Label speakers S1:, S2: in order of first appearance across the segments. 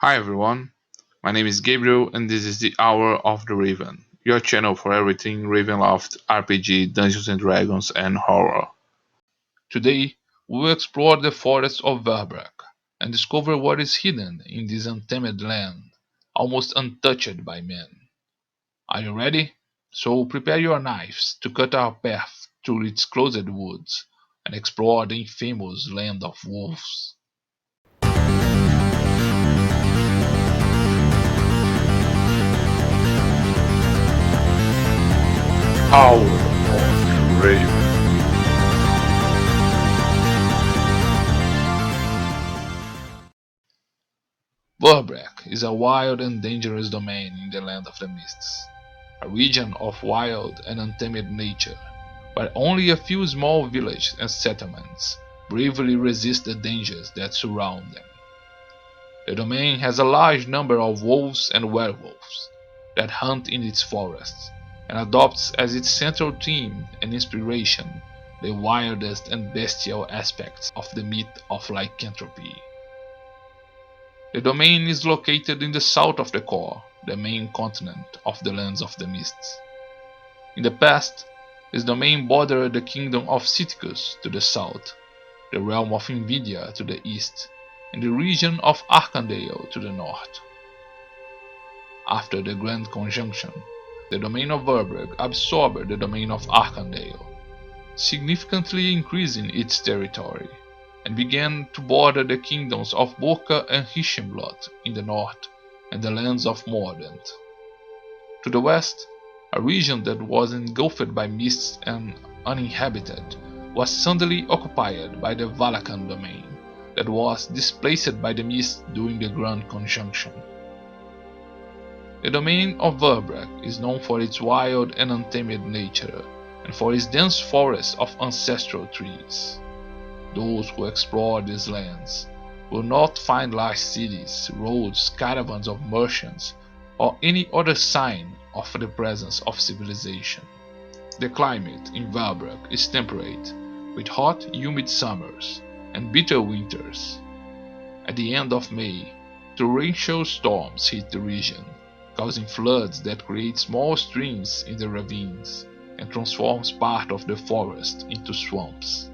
S1: Hi everyone, my name is Gabriel and this is the Hour of the Raven, your channel for everything Ravenloft, RPG, Dungeons and Dragons, and horror. Today, we will explore the forests of Verbrek and discover what is hidden in this untamed land, almost untouched by men. Are you ready? So prepare your knives to cut our path through its closed woods and explore the infamous land of wolves. Hour of the Raven. Verbrek is a wild and dangerous domain in the Land of the Mists, a region of wild and untamed nature, where only a few small villages and settlements bravely resist the dangers that surround them. The domain has a large number of wolves and werewolves that hunt in its forests, and adopts as its central theme and inspiration the wildest and bestial aspects of the myth of lycanthropy. The domain is located in the south of the core, the main continent of the Lands of the Mists. In the past, this domain bordered the kingdom of Citicus to the south, the realm of Invidia to the east, and the region of Arcandale to the north. After the Grand Conjunction, the domain of Verbrek absorbed the domain of Arcandale, significantly increasing its territory, and began to border the kingdoms of Borca and Hishimblot in the north and the lands of Mordant. To the west, a region that was engulfed by mists and uninhabited was suddenly occupied by the Valakan domain that was displaced by the mist during the Grand Conjunction. The domain of Verbrek is known for its wild and untamed nature and for its dense forests of ancestral trees. Those who explore these lands will not find large cities, roads, caravans of merchants, or any other sign of the presence of civilization. The climate in Verbrek is temperate, with hot, humid summers and bitter winters. At the end of May, torrential storms hit the region, causing floods that create small streams in the ravines and transforms part of the forest into swamps.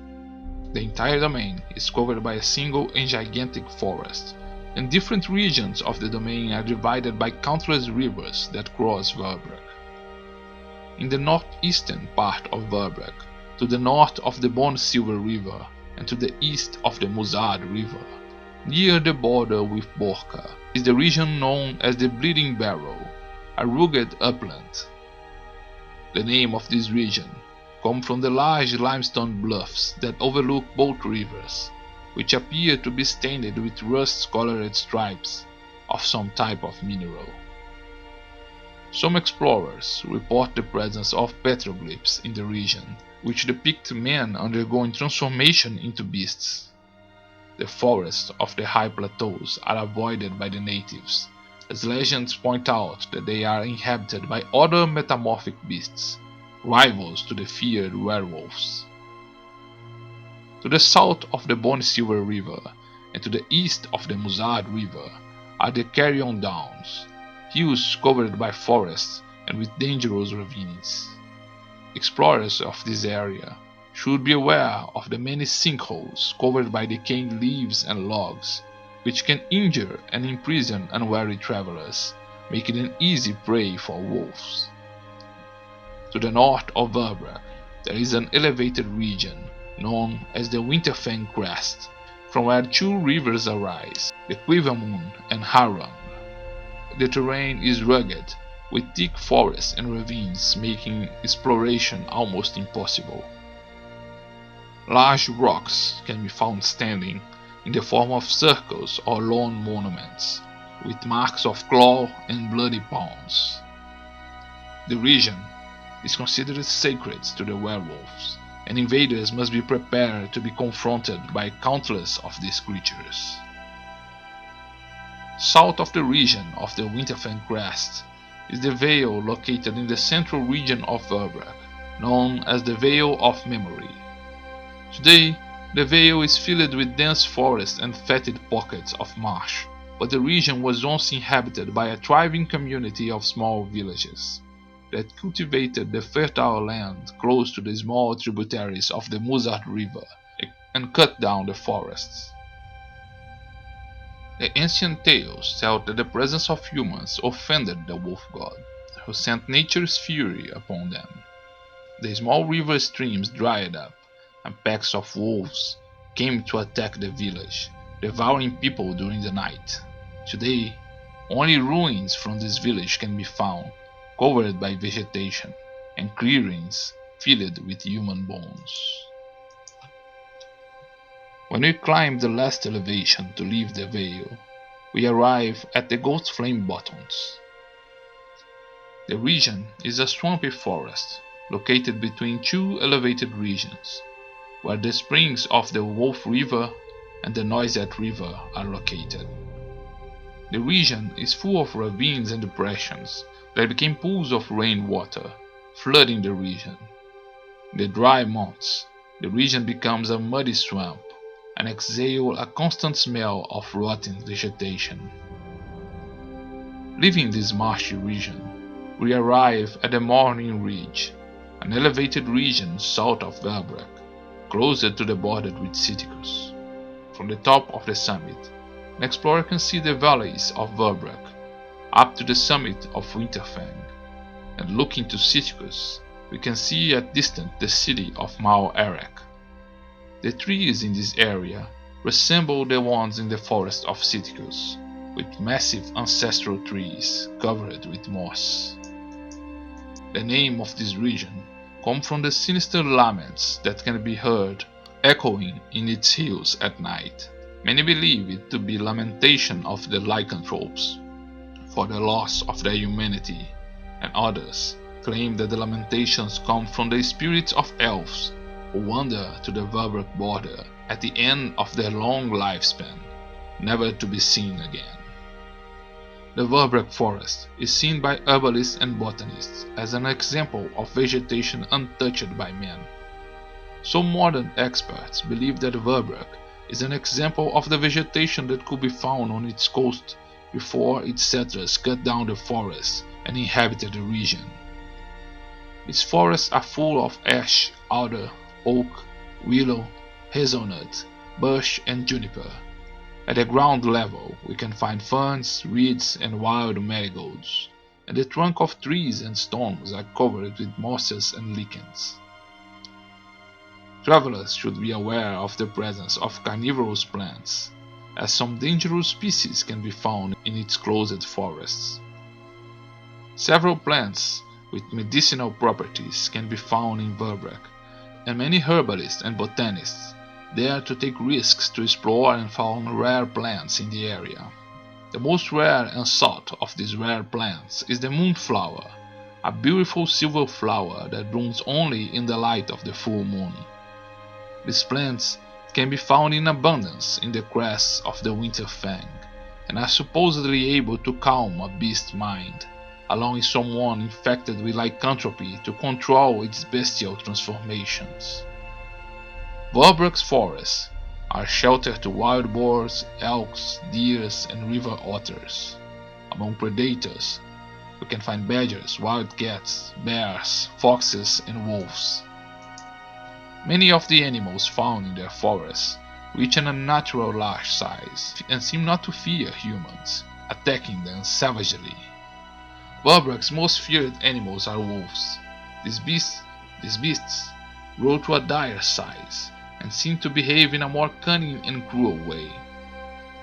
S1: The entire domain is covered by a single and gigantic forest, and different regions of the domain are divided by countless rivers that cross Verbrek. In the northeastern part of Verbrek, to the north of the Bone Silver River and to the east of the Muzard River, near the border with Borca, is the region known as the Bleeding Barrow, a rugged upland. The name of this region comes from the large limestone bluffs that overlook both rivers, which appear to be stained with rust-colored stripes of some type of mineral. Some explorers report the presence of petroglyphs in the region, which depict men undergoing transformation into beasts. The forests of the high plateaus are avoided by the natives, as legends point out that they are inhabited by other metamorphic beasts, rivals to the feared werewolves. To the south of the Bone Silver River and to the east of the Muzard River are the Carrion Downs, hills covered by forests and with dangerous ravines. Explorers of this area should be aware of the many sinkholes covered by decaying leaves and logs, which can injure and imprison unwary travelers, making an easy prey for wolves. To the north of Verbrek, there is an elevated region known as the Winterfell Crest, from where two rivers arise, the Quivermoon and Harang. The terrain is rugged, with thick forests and ravines making exploration almost impossible. Large rocks can be found standing in the form of circles or lone monuments, with marks of claw and bloody palms. The region is considered sacred to the werewolves, and invaders must be prepared to be confronted by countless of these creatures. South of the region of the Winterfell Crest is the Vale located in the central region of Verbrek, known as the Vale of Memory. Today, the Vale is filled with dense forest and fetid pockets of marsh, but the region was once inhabited by a thriving community of small villages that cultivated the fertile land close to the small tributaries of the Musard River and cut down the forests. The ancient tales tell that the presence of humans offended the wolf god, who sent nature's fury upon them. The small river streams dried up, and packs of wolves came to attack the village, devouring people during the night. Today, only ruins from this village can be found, covered by vegetation, and clearings filled with human bones. When we climb the last elevation to leave the vale, we arrive at the Ghost Flame Bottoms. The region is a swampy forest located between two elevated regions, where the springs of the Wolf River and the Noisette River are located. The region is full of ravines and depressions that became pools of rainwater, flooding the region. In the dry months, the region becomes a muddy swamp and exhales a constant smell of rotting vegetation. Leaving this marshy region, we arrive at the Morning Ridge, an elevated region south of Verbrek, closer to the border with Citicus. From the top of the summit, an explorer can see the valleys of Verbrek, up to the summit of Winterfell, and looking to Citicus, we can see at distance the city of Mal Erech. The trees in this area resemble the ones in the forest of Citicus, with massive ancestral trees covered with moss. The name of this region comes from the sinister laments that can be heard echoing in its hills at night. Many believe it to be lamentation of the lycanthropes for the loss of their humanity, and others claim that the lamentations come from the spirits of elves who wander to the Verbrek border at the end of their long lifespan, never to be seen again. The Verbrek forest is seen by herbalists and botanists as an example of vegetation untouched by man. Some modern experts believe that Verbrek is an example of the vegetation that could be found on its coast before its settlers cut down the forests and inhabited the region. Its forests are full of ash, alder, oak, willow, hazelnut, birch and juniper. At the ground level we can find ferns, reeds and wild marigolds, and the trunk of trees and stones are covered with mosses and lichens. Travelers should be aware of the presence of carnivorous plants, as some dangerous species can be found in its closed forests. Several plants with medicinal properties can be found in Verbrek, and many herbalists and botanists dare to take risks to explore and find rare plants in the area. The most rare and sought of these rare plants is the moonflower, a beautiful silver flower that blooms only in the light of the full moon. These plants can be found in abundance in the crests of the Winterfell, and are supposedly able to calm a beast's mind, allowing someone infected with lycanthropy to control its bestial transformations. Verbrek's forests are shelter to wild boars, elks, deers and river otters. Among predators, we can find badgers, wildcats, bears, foxes and wolves. Many of the animals found in their forests reach an unnatural large size and seem not to fear humans, attacking them savagely. Verbrek's most feared animals are wolves. These beasts grow to a dire size and seem to behave in a more cunning and cruel way.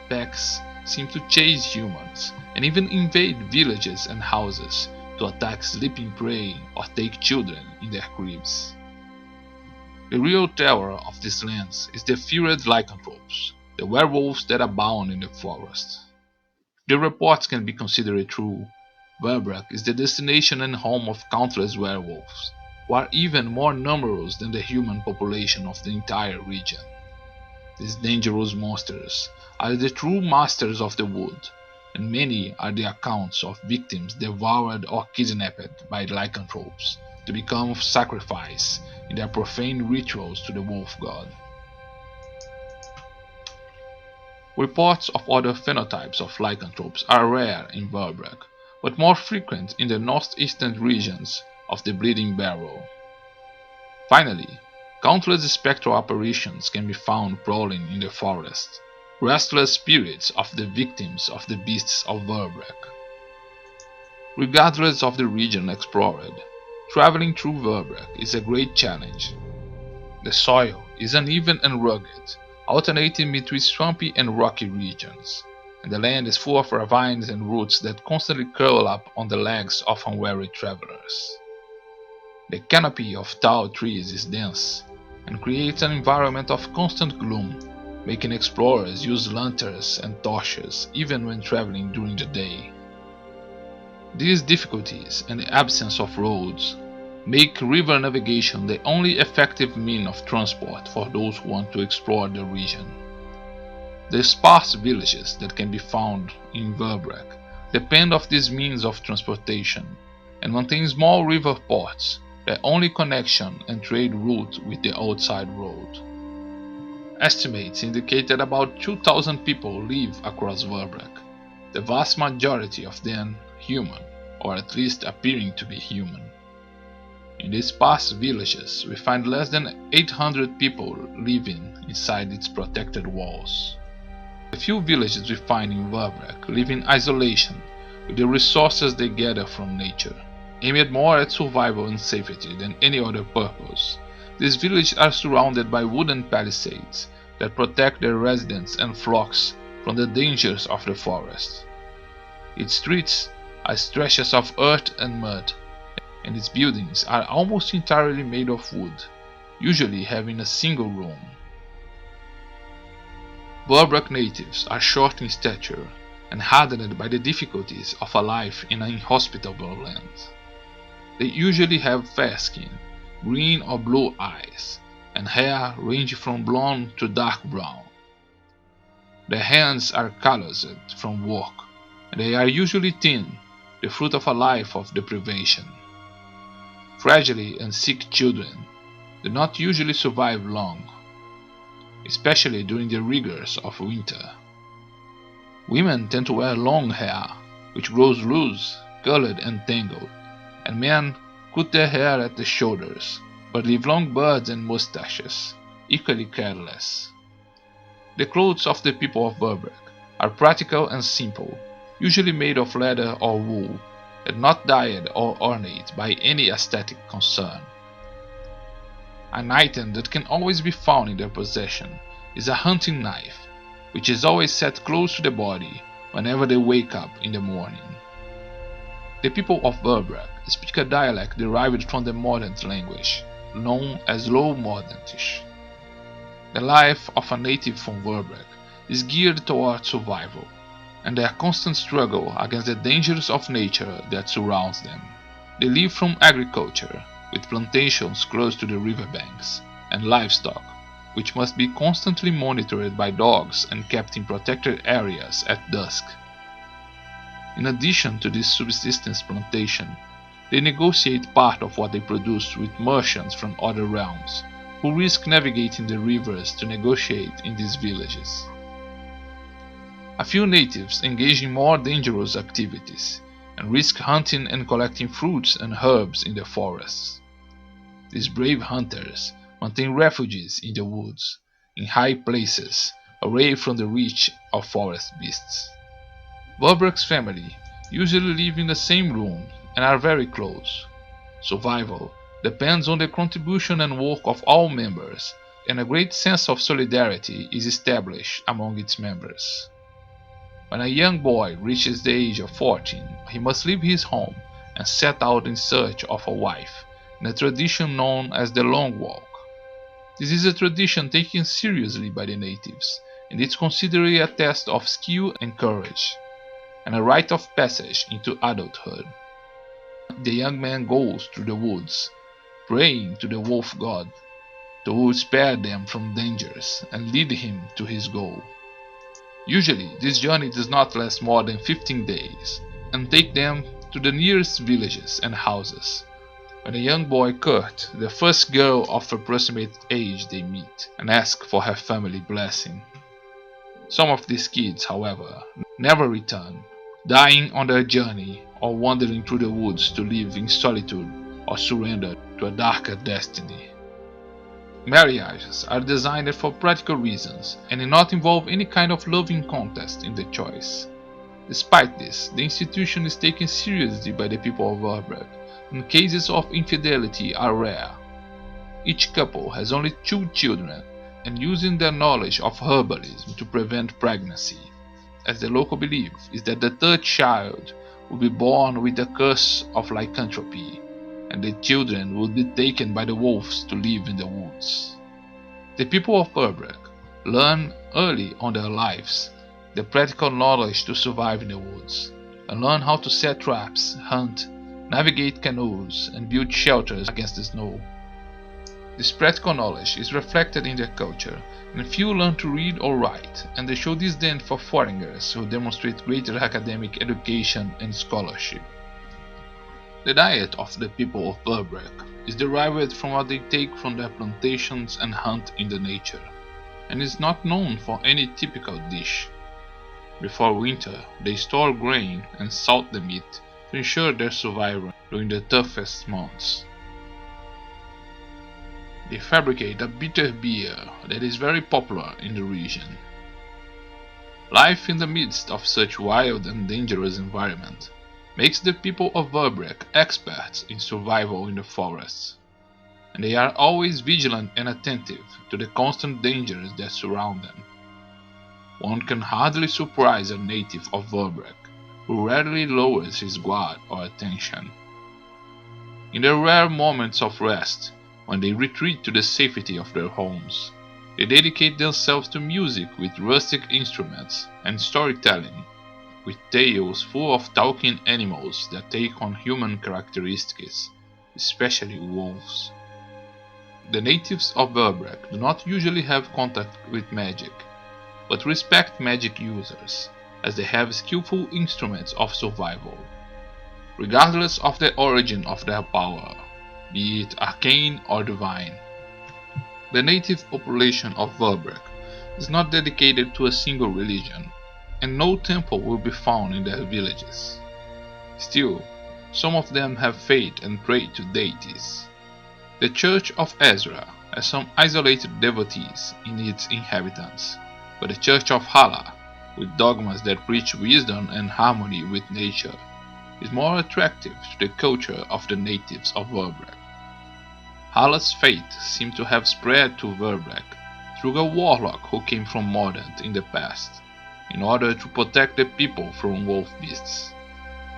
S1: Packs seem to chase humans and even invade villages and houses to attack sleeping prey or take children in their cribs. The real terror of these lands is the feared lycanthropes, the werewolves that abound in the forest. The reports can be considered true. Verbrek is the destination and home of countless werewolves, who are even more numerous than the human population of the entire region. These dangerous monsters are the true masters of the wood, and many are the accounts of victims devoured or kidnapped by lycanthropes to become sacrifice in their profane rituals to the wolf god. Reports of other phenotypes of lycanthropes are rare in Verbrek, but more frequent in the northeastern regions of the Bleeding Barrow. Finally, countless spectral apparitions can be found prowling in the forest, restless spirits of the victims of the beasts of Verbrek. Regardless of the region explored, traveling through Verbrek is a great challenge. The soil is uneven and rugged, alternating between swampy and rocky regions, and the land is full of ravines and roots that constantly curl up on the legs of unwary travelers. The canopy of tall trees is dense, and creates an environment of constant gloom, making explorers use lanterns and torches even when traveling during the day. These difficulties and the absence of roads make river navigation the only effective means of transport for those who want to explore the region. The sparse villages that can be found in Verbrek depend on these means of transportation and maintain small river ports, their only connection and trade route with the outside world. Estimates indicate that about 2,000 people live across Verbrek, the vast majority of them human, or at least appearing to be human. In these sparse villages, we find less than 800 people living inside its protected walls. The few villages we find in Verbrek live in isolation with the resources they gather from nature, aimed more at survival and safety than any other purpose. These villages are surrounded by wooden palisades that protect their residents and flocks from the dangers of the forest. Its streets are stretches of earth and mud, and its buildings are almost entirely made of wood, usually having a single room. Verbrek natives are short in stature and hardened by the difficulties of a life in an inhospitable land. They usually have fair skin, green or blue eyes, and hair ranging from blonde to dark brown. Their hands are calloused from work, and they are usually thin, the fruit of a life of deprivation. Fragile and sick children do not usually survive long, especially during the rigors of winter. Women tend to wear long hair, which grows loose, colored and tangled, and men cut their hair at the shoulders, but leave long beards and mustaches, equally careless. The clothes of the people of Verbrek are practical and simple, usually made of leather or wool, and not dyed or ornate by any aesthetic concern. An item that can always be found in their possession is a hunting knife, which is always set close to the body whenever they wake up in the morning. The people of Verbrek speak a dialect derived from the Mordant language, known as Low Mordantish. The life of a native from Verbrek is geared toward survival, and their constant struggle against the dangers of nature that surrounds them. They live from agriculture, with plantations close to the riverbanks, and livestock, which must be constantly monitored by dogs and kept in protected areas at dusk. In addition to this subsistence plantation, they negotiate part of what they produce with merchants from other realms, who risk navigating the rivers to negotiate in these villages. A few natives engage in more dangerous activities, and risk hunting and collecting fruits and herbs in the forests. These brave hunters maintain refuges in the woods, in high places, away from the reach of forest beasts. Verbrek's family usually live in the same room and are very close. Survival depends on the contribution and work of all members, and a great sense of solidarity is established among its members. When a young boy reaches the age of 14, he must leave his home and set out in search of a wife, in a tradition known as the Long Walk. This is a tradition taken seriously by the natives, and it's considered a test of skill and courage, and a rite of passage into adulthood. The young man goes through the woods, praying to the wolf god, to spare them from dangers and lead him to his goal. Usually, this journey does not last more than 15 days, and take them to the nearest villages and houses. When a young boy Kurt, the first girl of approximate age they meet, and ask for her family blessing. Some of these kids, however, never return, dying on their journey or wandering through the woods to live in solitude or surrender to a darker destiny. Marriages are designed for practical reasons and do not involve any kind of loving contest in the choice. Despite this, the institution is taken seriously by the people of Verbrek, and cases of infidelity are rare. Each couple has only 2 children, and using their knowledge of herbalism to prevent pregnancy, as the local belief is that the 3rd child will be born with the curse of lycanthropy, and the children will be taken by the wolves to live in the woods. The people of Verbrek learn early on their lives the practical knowledge to survive in the woods, and learn how to set traps, hunt, navigate canoes, and build shelters against the snow. This practical knowledge is reflected in their culture, and few learn to read or write, and they show disdain for foreigners who demonstrate greater academic education and scholarship. The diet of the people of Verbrek is derived from what they take from their plantations and hunt in the nature, and is not known for any typical dish. Before winter, they store grain and salt the meat to ensure their survival during the toughest months. They fabricate a bitter beer that is very popular in the region. Life in the midst of such wild and dangerous environment makes the people of Verbrek experts in survival in the forests, and they are always vigilant and attentive to the constant dangers that surround them. One can hardly surprise a native of Verbrek, who rarely lowers his guard or attention. In their rare moments of rest, when they retreat to the safety of their homes, they dedicate themselves to music with rustic instruments and storytelling, with tales full of talking animals that take on human characteristics, especially wolves. The natives of Verbrek do not usually have contact with magic, but respect magic users, as they have skillful instruments of survival, regardless of the origin of their power, be it arcane or divine. The native population of Verbrek is not dedicated to a single religion, and no temple will be found in their villages. Still, some of them have faith and pray to deities. The Church of Ezra has some isolated devotees in its inhabitants, but the Church of Hala, with dogmas that preach wisdom and harmony with nature, is more attractive to the culture of the natives of Verbrek. Hala's faith seemed to have spread to Verbrek through a warlock who came from Mordant in the past, in order to protect the people from wolf beasts,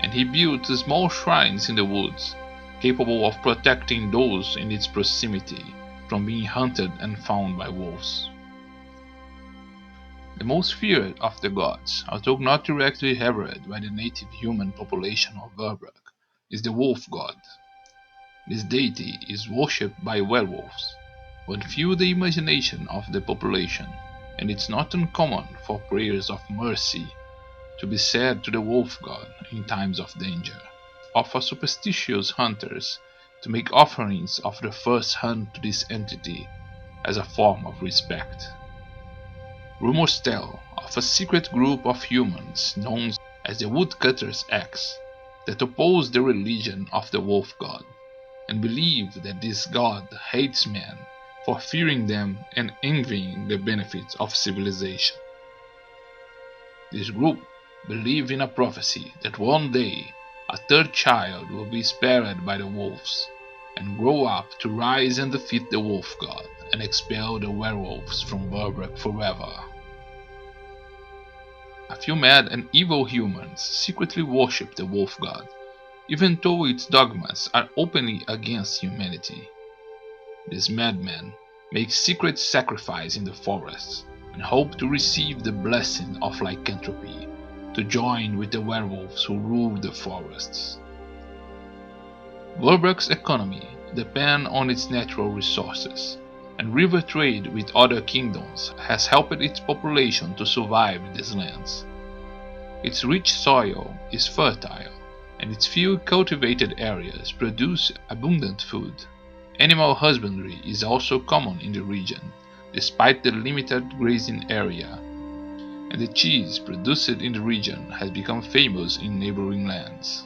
S1: and he built small shrines in the woods, capable of protecting those in its proximity from being hunted and found by wolves. The most feared of the gods, although not directly revered by the native human population of Verbrek, is the wolf god. This deity is worshipped by werewolves, but few the imagination of the population, and it's not uncommon for prayers of mercy to be said to the wolf god in times of danger, or for superstitious hunters to make offerings of the first hunt to this entity as a form of respect. Rumors tell of a secret group of humans known as the Woodcutter's Axe that oppose the religion of the wolf god, and believe that this god hates men for fearing them and envying the benefits of civilization. This group believe in a prophecy that one day a 3rd child will be spared by the wolves, and grow up to rise and defeat the wolf god and expel the werewolves from Verbrek forever. A few mad and evil humans secretly worship the wolf god, even though its dogmas are openly against humanity. These madmen make secret sacrifice in the forests and hope to receive the blessing of lycanthropy to join with the werewolves who rule the forests. Verbrek's economy depends on its natural resources, and river trade with other kingdoms has helped its population to survive in these lands. Its rich soil is fertile, and its few cultivated areas produce abundant food. Animal husbandry is also common in the region, despite the limited grazing area, and the cheese produced in the region has become famous in neighboring lands.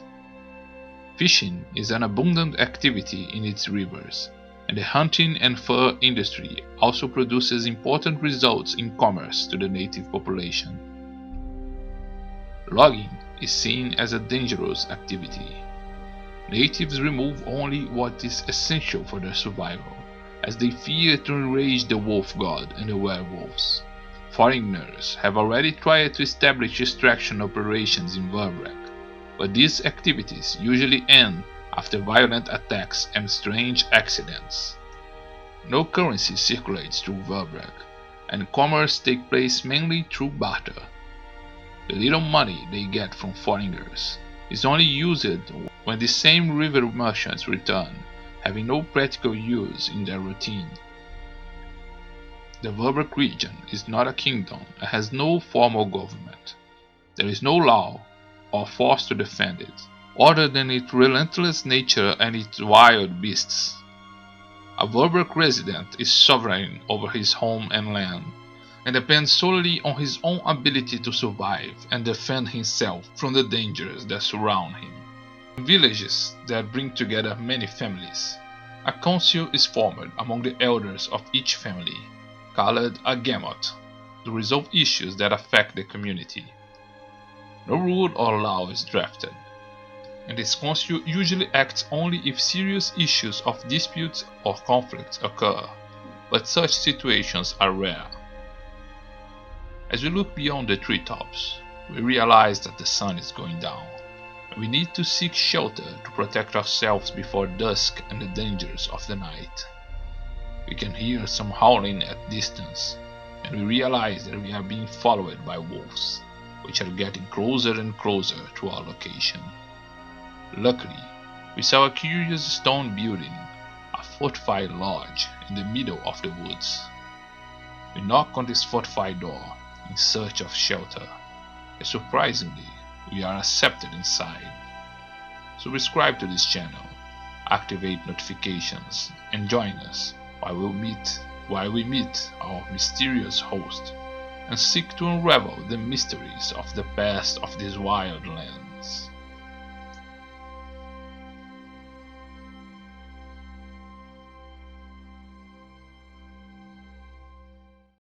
S1: Fishing is an abundant activity in its rivers, and the hunting and fur industry also produces important results in commerce to the native population. Logging is seen as a dangerous activity. Natives remove only what is essential for their survival, as they fear to enrage the wolf god and the werewolves. Foreigners have already tried to establish extraction operations in Verbrek, but these activities usually end after violent attacks and strange accidents. No currency circulates through Verbrek, and commerce takes place mainly through barter. The little money they get from foreigners is only used when the same river merchants return, having no practical use in their routine. The Verbrek region is not a kingdom and has no formal government. There is no law or force to defend it, other than its relentless nature and its wild beasts. A Verbrek resident is sovereign over his home and land, and depends solely on his own ability to survive and defend himself from the dangers that surround him. In villages that bring together many families, a council is formed among the elders of each family, called a gamut, to resolve issues that affect the community. No rule or law is drafted, and this council usually acts only if serious issues of disputes or conflicts occur, but such situations are rare. As we look beyond the treetops, we realize that the sun is going down, and we need to seek shelter to protect ourselves before dusk and the dangers of the night. We can hear some howling at distance, and we realize that we are being followed by wolves, which are getting closer and closer to our location. Luckily, we saw a curious stone building, a fortified lodge in the middle of the woods. We knock on this fortified door in search of shelter, and surprisingly, we are accepted inside. Subscribe to this channel, activate notifications, and join us while we meet our mysterious host and seek to unravel the mysteries of the past of this wild land.